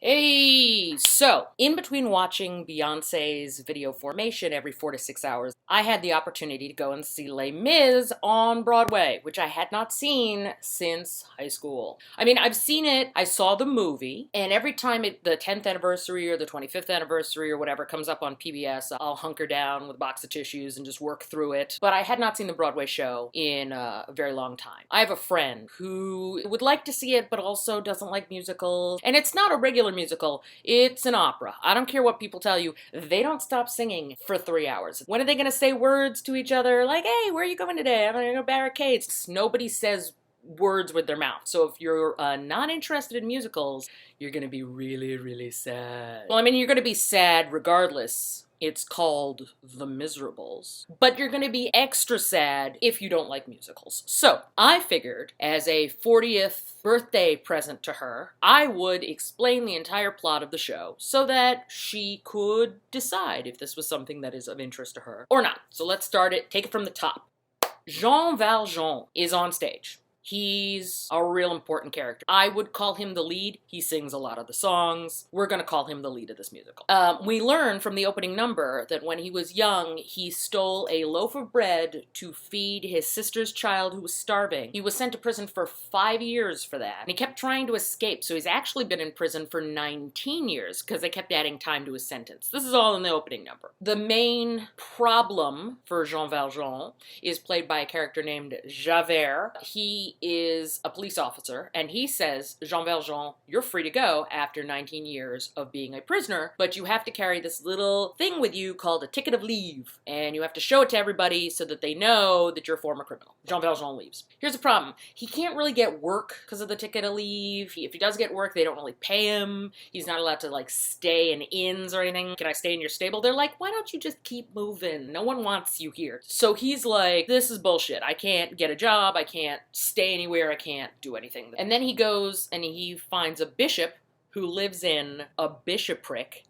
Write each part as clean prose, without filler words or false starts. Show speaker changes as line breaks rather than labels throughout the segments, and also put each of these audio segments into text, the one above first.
Hey, so in between watching Beyonce's video Formation every 4 to 6 hours, I had the opportunity to go and see Les Mis on Broadway, which I had not seen since high school. I mean, I've seen it, I saw the movie, and every time the 10th anniversary or the 25th anniversary or whatever comes up on PBS, I'll hunker down with a box of tissues and just work through it. But I had not seen the Broadway show in a very long time. I have a friend who would like to see it, but also doesn't like musicals, and it's not a regular musical, it's an opera. I don't care what people tell you, they don't stop singing for 3 hours. When are they gonna say words to each other like, hey, where are you going today? I'm gonna go barricades. Nobody says words with their mouth. So if you're not interested in musicals, you're gonna be really, really sad. Well, I mean, you're gonna be sad regardless. It's called The Miserables. But you're gonna be extra sad if you don't like musicals. So I figured, as a 40th birthday present to her, I would explain the entire plot of the show so that she could decide if this was something that is of interest to her or not. So let's start it, take it from the top. Jean Valjean is on stage. He's a real important character. I would call him the lead. He sings a lot of the songs. We're gonna call him the lead of this musical. We learn from the opening number that when he was young, he stole a loaf of bread to feed his sister's child who was starving. He was sent to prison for 5 years for that. And he kept trying to escape, so he's actually been in prison for 19 years because they kept adding time to his sentence. This is all in the opening number. The main problem for Jean Valjean is played by a character named Javert. He is a police officer, and he says, Jean Valjean, you're free to go after 19 years of being a prisoner, but you have to carry this little thing with you called a ticket of leave, and you have to show it to everybody so that they know that you're a former criminal. Jean Valjean leaves. Here's the problem. He can't really get work because of the ticket of leave. If he does get work, they don't really pay him. He's not allowed to, like, stay in inns or anything. Can I stay in your stable? They're like, why don't you just keep moving? No one wants you here. So he's like, this is bullshit. I can't get a job. I can't stay anywhere, I can't do anything. And then he goes and he finds a bishop who lives in a bishopric.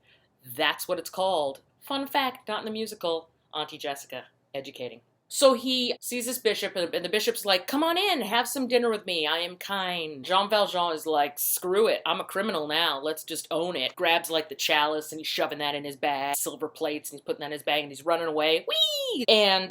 That's what it's called. Fun fact, not in the musical. Auntie Jessica, educating. So he sees this bishop, and the bishop's like, come on in, have some dinner with me, I am kind. Jean Valjean is like, screw it, I'm a criminal now, let's just own it. Grabs like the chalice, and he's shoving that in his bag, silver plates, and he's putting that in his bag, and he's running away. Whee! And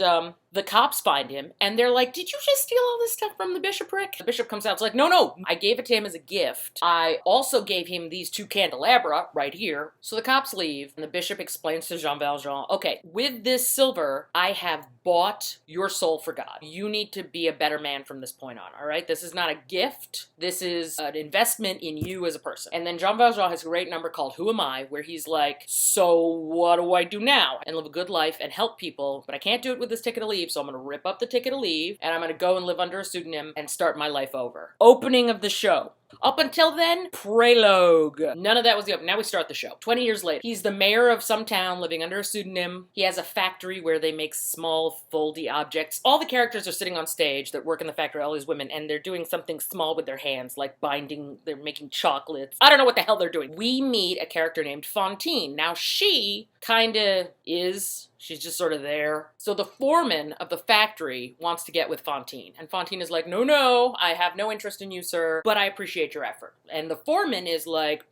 the cops find him, and they're like, did you just steal all this stuff from the bishopric? The bishop comes out, it's like, no, I gave it to him as a gift. I also gave him these 2 candelabra right here. So the cops leave, and the bishop explains to Jean Valjean, okay, with this silver, I have bought your soul for God. You need to be a better man from this point on, all right? This is not a gift. This is an investment in you as a person. And then Jean Valjean has a great number called Who Am I? Where he's like, so what do I do now? And live a good life and help people, but I can't do it with this ticket of leave, so I'm gonna rip up the ticket of leave, and I'm gonna go and live under a pseudonym and start my life over. Opening of the show. Up until then, prologue. None of that was the open. Now we start the show. 20 years later. He's the mayor of some town living under a pseudonym. He has a factory where they make small, foldy objects. All the characters are sitting on stage that work in the factory, all these women, and they're doing something small with their hands, like binding, they're making chocolates. I don't know what the hell they're doing. We meet a character named Fantine. Now she kinda is... She's just sort of there. So the foreman of the factory wants to get with Fantine. And Fantine is like, no, I have no interest in you, sir, but I appreciate your effort. And the foreman is like,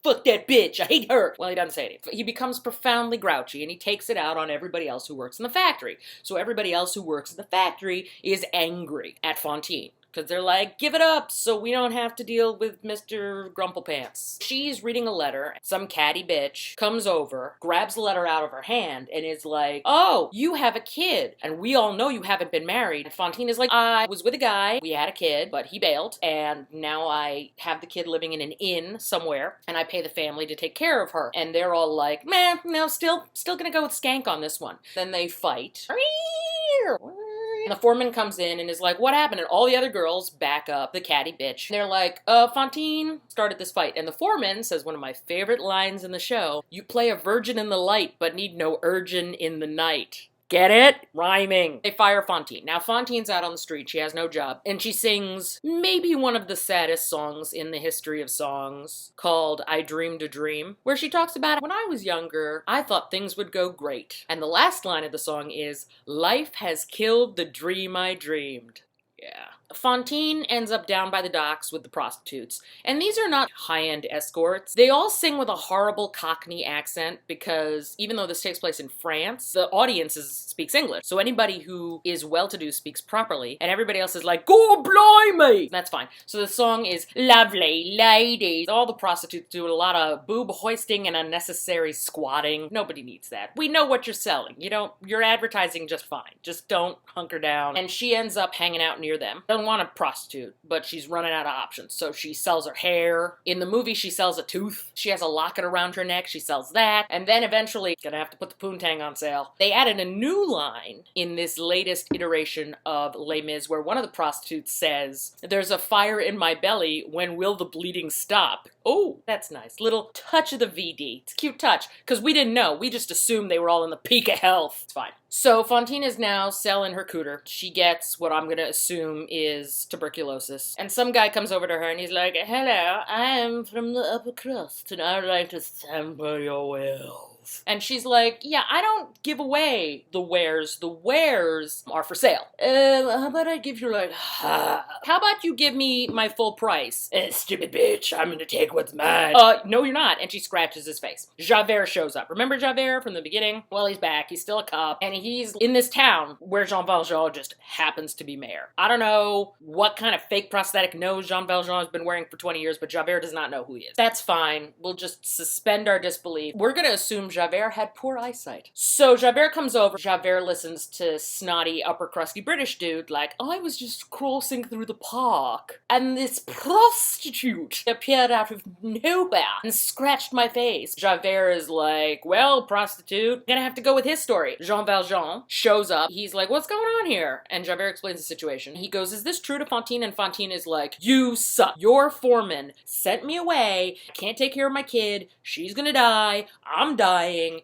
fuck that bitch, I hate her. Well, he doesn't say anything. He becomes profoundly grouchy, and he takes it out on everybody else who works in the factory. So everybody else who works in the factory is angry at Fantine. Because they're like, give it up so we don't have to deal with Mr. Grumplepants. She's reading a letter. Some catty bitch comes over, grabs the letter out of her hand, and is like, oh, you have a kid. And we all know you haven't been married. And Fantine is like, I was with a guy. We had a kid, but he bailed. And now I have the kid living in an inn somewhere. And I pay the family to take care of her. And they're all like, man, no, still gonna go with skank on this one. Then they fight. And the foreman comes in and is like, what happened? And all the other girls back up the catty bitch. And they're like, Fantine started this fight. And the foreman says one of my favorite lines in the show, you play a virgin in the light, but need no urgin in the night. Get it? Rhyming. They fire Fantine. Now Fantine's out on the street. She has no job. And she sings maybe one of the saddest songs in the history of songs called I Dreamed a Dream, where she talks about when I was younger, I thought things would go great. And the last line of the song is, life has killed the dream I dreamed. Yeah. Fantine ends up down by the docks with the prostitutes. And these are not high-end escorts. They all sing with a horrible Cockney accent because even though this takes place in France, the audience speaks English. So anybody who is well-to-do speaks properly, and everybody else is like, "Go blimey!" That's fine. So the song is "Lovely Ladies." All the prostitutes do a lot of boob hoisting and unnecessary squatting. Nobody needs that. We know what you're selling. You're advertising just fine. Just don't hunker down. And she ends up hanging out near them. Doesn't want a prostitute, but she's running out of options. So she sells her hair. In the movie, she sells a tooth. She has a locket around her neck. She sells that. And then eventually, gonna have to put the poontang on sale. They added a new line in this latest iteration of Les Mis where one of the prostitutes says, "There's a fire in my belly. When will the bleeding stop?" Oh, that's nice. Little touch of the VD. It's a cute touch, because we didn't know. We just assumed they were all in the peak of health. It's fine. So Fantine is now selling her cooter. She gets what I'm going to assume is tuberculosis. And some guy comes over to her and he's like, "Hello, I'm from the upper crust and I'd like to sample your wealth." And she's like, "Yeah, I don't give away the wares. The wares are for sale. How about I give you like half? How about you give me my full price?" "Stupid bitch, I'm gonna take what's mine." No you're not." And she scratches his face. Javert shows up. Remember Javert from the beginning? Well, he's back. He's still a cop. And he's in this town where Jean Valjean just happens to be mayor. I don't know what kind of fake prosthetic nose Jean Valjean has been wearing for 20 years, but Javert does not know who he is. That's fine. We'll just suspend our disbelief. We're gonna assume Javert had poor eyesight. So Javert comes over. Javert listens to snotty, upper crusty British dude like, "I was just crossing through the park, and this prostitute appeared out of nowhere and scratched my face." Javert is like, "Well, prostitute, gonna have to go with his story." Jean Valjean shows up. He's like, "What's going on here?" And Javert explains the situation. He goes, "Is this true to Fantine?" And Fantine is like, "You suck. Your foreman sent me away. I can't take care of my kid. She's gonna die. I'm dying."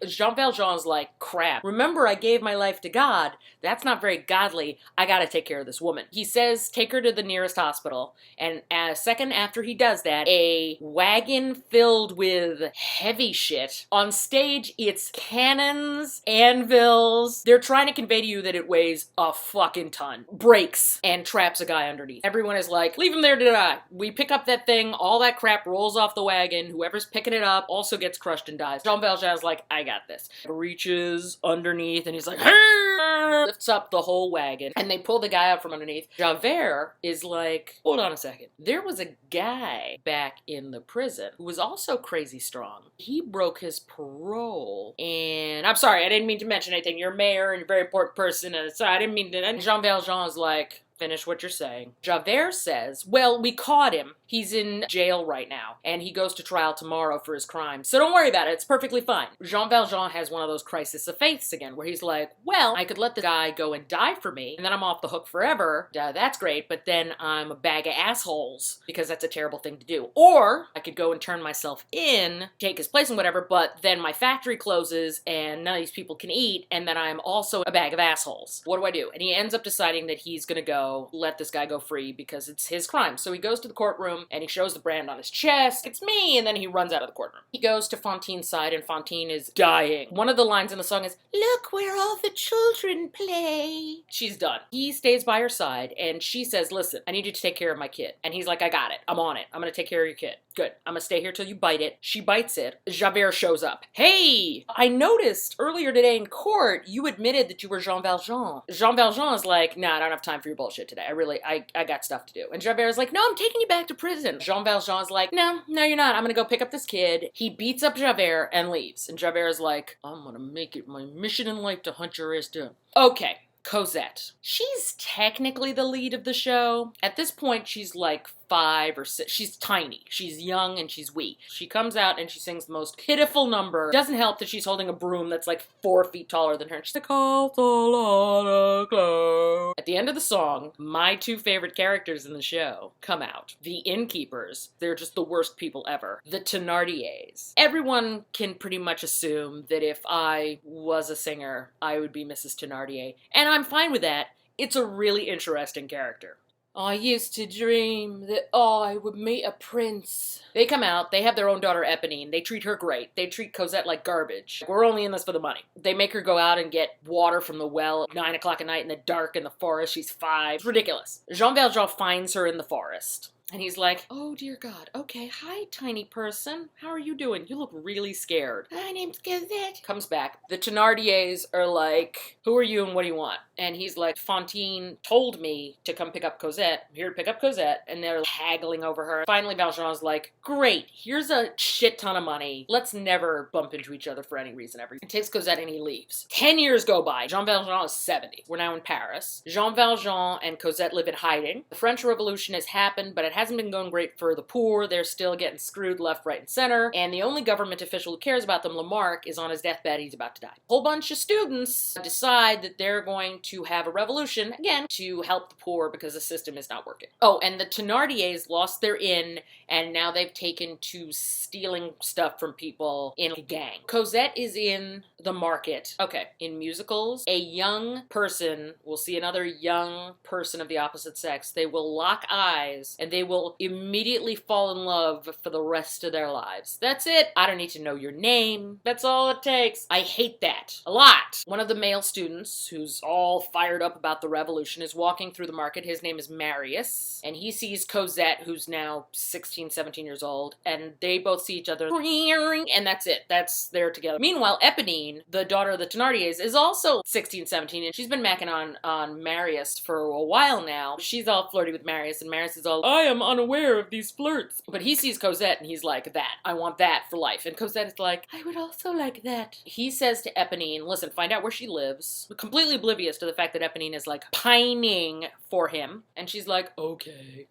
Jean Valjean's like, "Crap. Remember, I gave my life to God. That's not very godly. I gotta take care of this woman." He says, "Take her to the nearest hospital." And a second after he does that, a wagon filled with heavy shit. On stage, it's cannons, anvils. They're trying to convey to you that it weighs a fucking ton. Breaks and traps a guy underneath. Everyone is like, "Leave him there to die." We pick up that thing, all that crap rolls off the wagon. Whoever's picking it up also gets crushed and dies. Jean Valjean's like, "I got this." Reaches underneath and he's like, "Hey!" Lifts up the whole wagon and they pull the guy out from underneath. Javert is like, "Hold on a second. There was a guy back in the prison who was also crazy strong. He broke his parole. And I'm sorry, I didn't mean to mention anything. You're mayor and you're a very important person. And so I didn't mean to." And Jean Valjean is like, "Finish what you're saying." Javert says, "Well, we caught him. He's in jail right now, and he goes to trial tomorrow for his crime. So don't worry about it. It's perfectly fine." Jean Valjean has one of those crisis of faiths again, where he's like, "Well, I could let the guy go and die for me, and then I'm off the hook forever. That's great, but then I'm a bag of assholes, because that's a terrible thing to do. Or I could go and turn myself in, take his place and whatever, but then my factory closes, and none of these people can eat, and then I'm also a bag of assholes. What do I do?" And he ends up deciding that he's gonna go let this guy go free because it's his crime. So he goes to the courtroom and he shows the brand on his chest. "It's me!" And then he runs out of the courtroom. He goes to Fantine's side and Fantine is dying. One of the lines in the song is, "Look where all the children play." She's done. He stays by her side and she says, "Listen, I need you to take care of my kid." And he's like, "I got it. I'm on it. I'm gonna take care of your kid." "Good. I'm gonna stay here till you bite it." She bites it. Javert shows up. "Hey, I noticed earlier today in court you admitted that you were Jean Valjean." Jean Valjean is like, "Nah, I don't have time for your bullshit today. I got stuff to do." And Javert is like, "No, I'm taking you back to prison." Jean Valjean is like, No, you're not. I'm gonna go pick up this kid." He beats up Javert and leaves. And Javert is like, "I'm gonna make it my mission in life to hunt your ass down." Okay. Cosette. She's technically the lead of the show. At this point, she's like 5 or 6. She's tiny. She's young and she's weak. She comes out and she sings the most pitiful number. Doesn't help that she's holding a broom that's like 4 feet taller than her. She's like, "Castle on a cloud." At the end of the song, my 2 favorite characters in the show come out. The innkeepers. They're just the worst people ever. The Thénardiers. Everyone can pretty much assume that if I was a singer, I would be Mrs. Thénardier. And I'm fine with that. It's a really interesting character. I used to dream that I would meet a prince. They come out, they have their own daughter Eponine. They treat her great. They treat Cosette like garbage. We're only in this for the money. They make her go out and get water from the well at 9 o'clock at night in the dark in the forest. She's 5. It's ridiculous. Jean Valjean finds her in the forest. And he's like, oh dear God, okay, hi tiny person. How are you doing? You look really scared. My name's Cosette. Comes back. The Thénardiers are like, who are you and what do you want? And he's like, Fantine told me to come pick up Cosette. I'm here to pick up Cosette. And they're haggling over her. Finally, Valjean's like, great, here's a shit ton of money. Let's never bump into each other for any reason ever. He takes Cosette and he leaves. 10 years go by. Jean Valjean is 70. We're now in Paris. Jean Valjean and Cosette live in hiding. The French Revolution has happened, but it hasn't been going great for the poor. They're still getting screwed left, right, and center. And the only government official who cares about them, Lamarck, is on his deathbed. He's about to die. A whole bunch of students decide that they're going to have a revolution, again, to help the poor because the system is not working. Oh, and the Thénardiers lost their inn, and now they've taken to stealing stuff from people in a gang. Cosette is in the market. Okay, in musicals, a young person will see another young person of the opposite sex. They will lock eyes, and they will immediately fall in love for the rest of their lives. That's it. I don't need to know your name. That's all it takes. I hate that a lot. One of the male students, who's all fired up about the revolution, is walking through the market. His name is Marius, and he sees Cosette, who's now 16, 17 years old, and they both see each other, and that's it. They're together. Meanwhile, Eponine, the daughter of the Thénardiers, is also 16, 17, and she's been macking on Marius for a while now. She's all flirty with Marius, and Marius is all, I am unaware of these flirts. But he sees Cosette, and he's like, that. I want that for life. And Cosette is like, I would also like that. He says to Eponine, listen, find out where she lives. Completely oblivious to the fact that Eponine is like pining for him. And she's like, okay.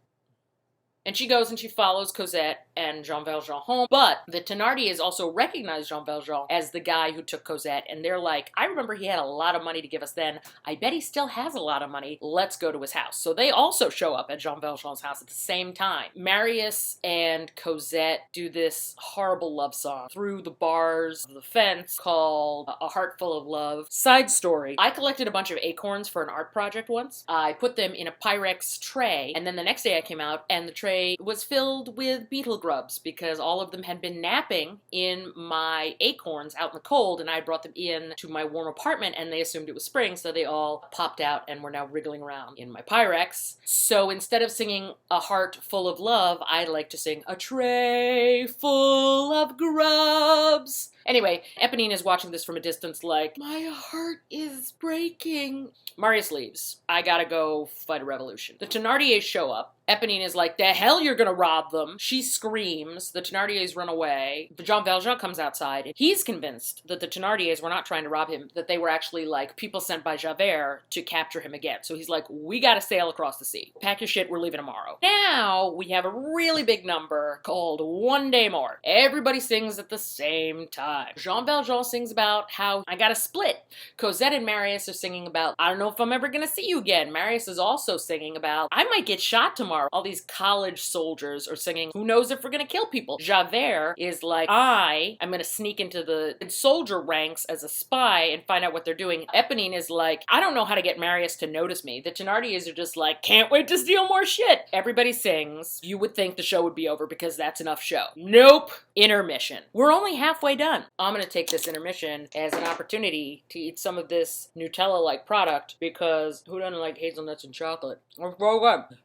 And she goes and she follows Cosette and Jean Valjean home. But the Thénardiers also recognize Jean Valjean as the guy who took Cosette. And they're like, I remember he had a lot of money to give us then. I bet he still has a lot of money. Let's go to his house. So they also show up at Jean Valjean's house at the same time. Marius and Cosette do this horrible love song through the bars of the fence called A Heart Full of Love. Side story, I collected a bunch of acorns for an art project once. I put them in a Pyrex tray. And then the next day I came out and the tray was filled with beetle grubs because all of them had been napping in my acorns out in the cold, and I brought them in to my warm apartment and they assumed it was spring, so they all popped out and were now wriggling around in my Pyrex. So instead of singing A Heart Full of Love, I like to sing A Tray Full of Grubs. Anyway, Eponine is watching this from a distance like, my heart is breaking. Marius leaves. I gotta go fight a revolution. The Thénardiers show up. Eponine is like, the hell you're gonna rob them. She screams. The Thénardiers run away. Jean Valjean comes outside. He's convinced that the Thénardiers were not trying to rob him, that they were actually like people sent by Javert to capture him again. So he's like, we gotta sail across the sea. Pack your shit, we're leaving tomorrow. Now we have a really big number called One Day More. Everybody sings at the same time. Jean Valjean sings about how I gotta split. Cosette and Marius are singing about, I don't know if I'm ever gonna see you again. Marius is also singing about, I might get shot tomorrow. All these college soldiers are singing, who knows if we're gonna kill people. Javert is like, I'm gonna sneak into the soldier ranks as a spy and find out what they're doing. Eponine is like, I don't know how to get Marius to notice me. The Thénardiers are just like, can't wait to steal more shit. Everybody sings. You would think the show would be over because that's enough show. Nope. Intermission. We're only halfway done. I'm gonna take this intermission as an opportunity to eat some of this Nutella-like product because who doesn't like hazelnuts and chocolate? It's so good.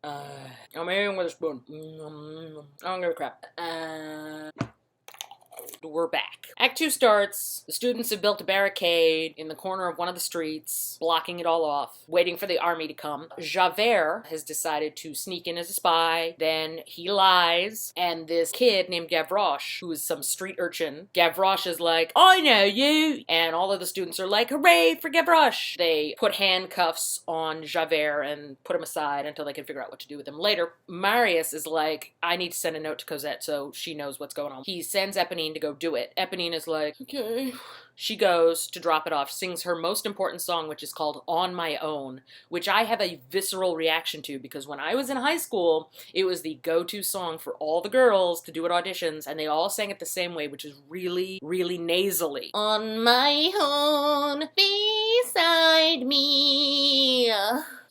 I'm eating with a spoon. I don't give a crap. We're back. Act 2 starts. The students have built a barricade in the corner of one of the streets, blocking it all off, waiting for the army to come. Javert has decided to sneak in as a spy. Then he lies, and this kid named Gavroche, who is some street urchin, Gavroche is like, I know you! And all of the students are like, hooray for Gavroche! They put handcuffs on Javert and put him aside until they can figure out what to do with him later. Marius is like, I need to send a note to Cosette so she knows what's going on. He sends Eponine to go do it. Eponine is like, okay. She goes to drop it off, sings her most important song, which is called On My Own, which I have a visceral reaction to because when I was in high school, it was the go-to song for all the girls to do at auditions, and they all sang it the same way, which is really, really nasally. On my own, be beside me.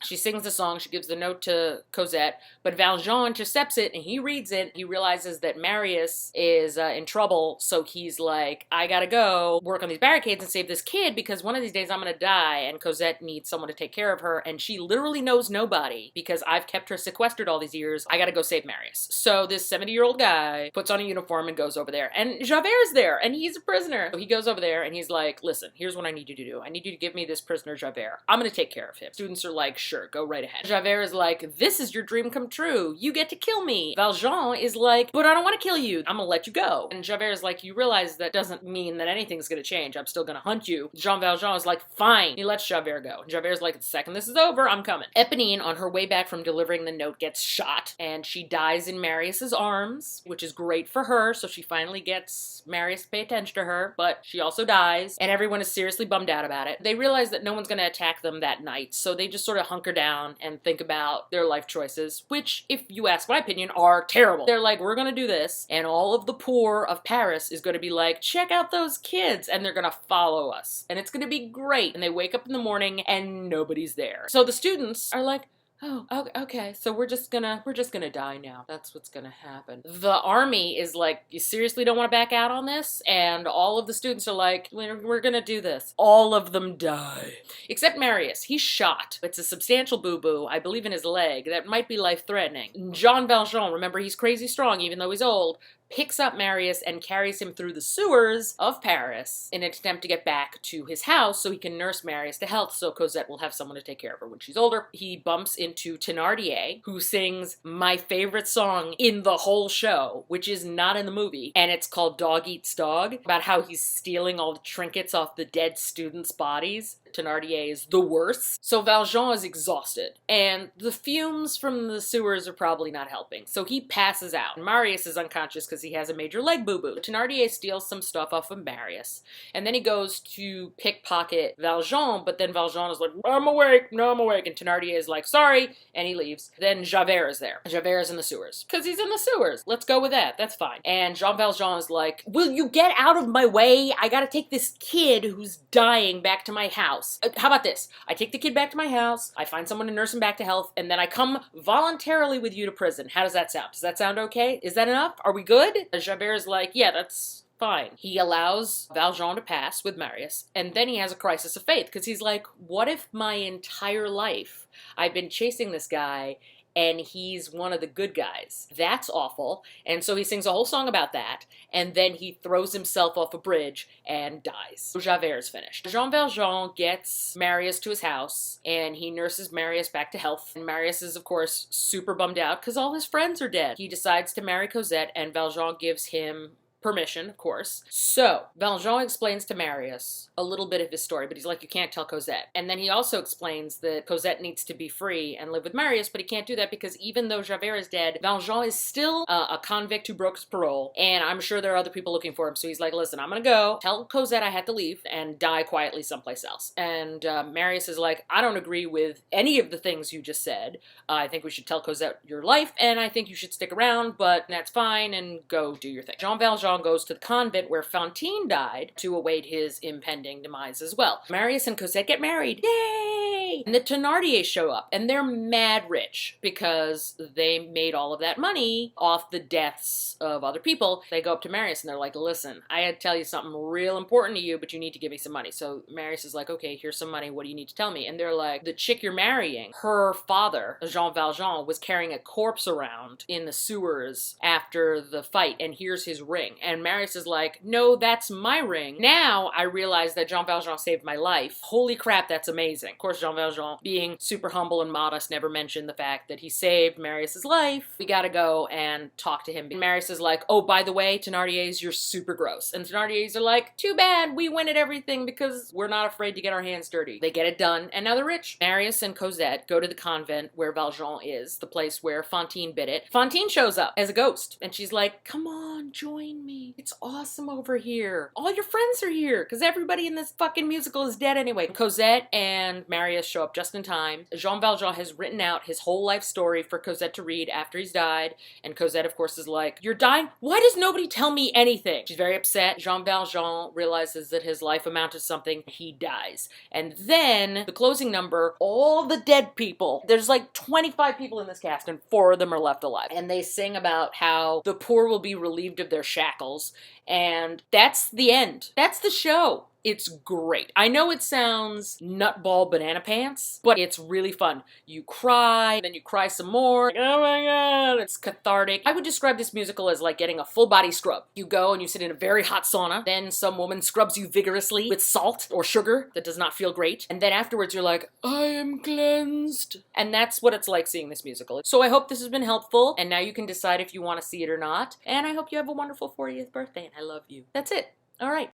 She sings the song, she gives the note to Cosette, but Valjean intercepts it and he reads it. He realizes that Marius is in trouble, so he's like, I gotta go work on these barricades and save this kid because one of these days I'm gonna die, and Cosette needs someone to take care of her, and she literally knows nobody because I've kept her sequestered all these years. I gotta go save Marius. So this 70-year-old guy puts on a uniform and goes over there, and Javert's there, and he's a prisoner. So he goes over there and he's like, listen, here's what I need you to do. I need you to give me this prisoner Javert. I'm gonna take care of him. Students are like, sure, go right ahead. Javert is like, this is your dream come true. You get to kill me. Valjean is like, but I don't want to kill you. I'm gonna let you go. And Javert is like, you realize that doesn't mean that anything's gonna change. I'm still gonna hunt you. Jean Valjean is like, fine. He lets Javert go. And Javert is like, the second this is over, I'm coming. Eponine, on her way back from delivering the note, gets shot, and she dies in Marius's arms, which is great for her, so she finally gets Marius to pay attention to her, but she also dies, and everyone is seriously bummed out about it. They realize that no one's gonna attack them that night, so they just sort of hunker down and think about their life choices, which, if you ask my opinion, are terrible. They're like, we're gonna do this, and all of the poor of Paris is gonna be like, check out those kids, and they're gonna follow us, and it's gonna be great. And they wake up in the morning and nobody's there. So the students are like, oh, okay, so we're just gonna die now. That's what's gonna happen. The army is like, you seriously don't want to back out on this? And all of the students are like, we're gonna do this. All of them die. Except Marius. He's shot. It's a substantial boo-boo, I believe in his leg, that might be life-threatening. Jean Valjean, remember, he's crazy strong even though he's old, picks up Marius and carries him through the sewers of Paris in an attempt to get back to his house so he can nurse Marius to health so Cosette will have someone to take care of her when she's older. He bumps into Thénardier, who sings my favorite song in the whole show, which is not in the movie, and it's called Dog Eats Dog, about how he's stealing all the trinkets off the dead students' bodies. Thénardier is the worst. So Valjean is exhausted, and the fumes from the sewers are probably not helping, so he passes out. Marius is unconscious because he has a major leg boo-boo. Thénardier steals some stuff off of Marius, and then he goes to pickpocket Valjean, but then Valjean is like, I'm awake, no, I'm awake, and Thénardier is like, sorry, and he leaves. Then Javert is there. Javert is in the sewers, because he's in the sewers. Let's go with that, that's fine. And Jean Valjean is like, will you get out of my way? I gotta take this kid who's dying back to my house. How about this? I take the kid back to my house, I find someone to nurse him back to health, and then I come voluntarily with you to prison. How does that sound? Does that sound okay? Is that enough? Are we good? Javert is like, yeah, that's fine. He allows Valjean to pass with Marius, and then he has a crisis of faith, because he's like, what if my entire life I've been chasing this guy and he's one of the good guys? That's awful. And so he sings a whole song about that, and then he throws himself off a bridge and dies. So Javert is finished. Jean Valjean gets Marius to his house, and he nurses Marius back to health. And Marius is, of course, super bummed out because all his friends are dead. He decides to marry Cosette, and Valjean gives him permission, of course. So, Valjean explains to Marius a little bit of his story, but he's like, you can't tell Cosette. And then he also explains that Cosette needs to be free and live with Marius, but he can't do that because even though Javert is dead, Valjean is still a convict who broke his parole, and I'm sure there are other people looking for him. So he's like, listen, I'm gonna go tell Cosette I had to leave and die quietly someplace else. And Marius is like, I don't agree with any of the things you just said. I think we should tell Cosette your life, and I think you should stick around, but that's fine, and go do your thing. Jean Valjean goes to the convent where Fantine died to await his impending demise as well. Marius and Cosette get married. Yay! And the Thénardiers show up, and they're mad rich because they made all of that money off the deaths of other people. They go up to Marius and they're like, listen, I had to tell you something real important to you, but you need to give me some money. So Marius is like, okay, here's some money. What do you need to tell me? And they're like, the chick you're marrying, her father, Jean Valjean, was carrying a corpse around in the sewers after the fight, and here's his ring. And Marius is like, no, that's my ring. Now I realize that Jean Valjean saved my life. Holy crap, that's amazing. Of course, Jean Valjean, being super humble and modest, never mentioned the fact that he saved Marius's life. We gotta go and talk to him. And Marius is like, oh, by the way, Thénardiers, you're super gross. And Thénardiers are like, too bad, we win at everything because we're not afraid to get our hands dirty. They get it done, and now they're rich. Marius and Cosette go to the convent where Valjean is, the place where Fantine bit it. Fantine shows up as a ghost, and she's like, come on, join me. me. It's awesome over here. All your friends are here because everybody in this fucking musical is dead anyway. Cosette and Marius show up just in time. Jean Valjean has written out his whole life story for Cosette to read after he's died, and Cosette, of course, is like, "You're dying? Why does nobody tell me anything?" She's very upset. Jean Valjean realizes that his life amounted to something. He dies. And then, the closing number, all the dead people, there's like 25 people in this cast, and 4 of them are left alive. And they sing about how the poor will be relieved of their shackles, and that's the end. That's the show. It's great. I know it sounds nutball banana pants, but it's really fun. You cry, then you cry some more. Oh my god, it's cathartic. I would describe this musical as like getting a full body scrub. You go and you sit in a very hot sauna, then some woman scrubs you vigorously with salt or sugar that does not feel great, and then afterwards you're like, I am cleansed. And that's what it's like seeing this musical. So I hope this has been helpful, and now you can decide if you want to see it or not, and I hope you have a wonderful 40th birthday, and I love you. That's it. All right.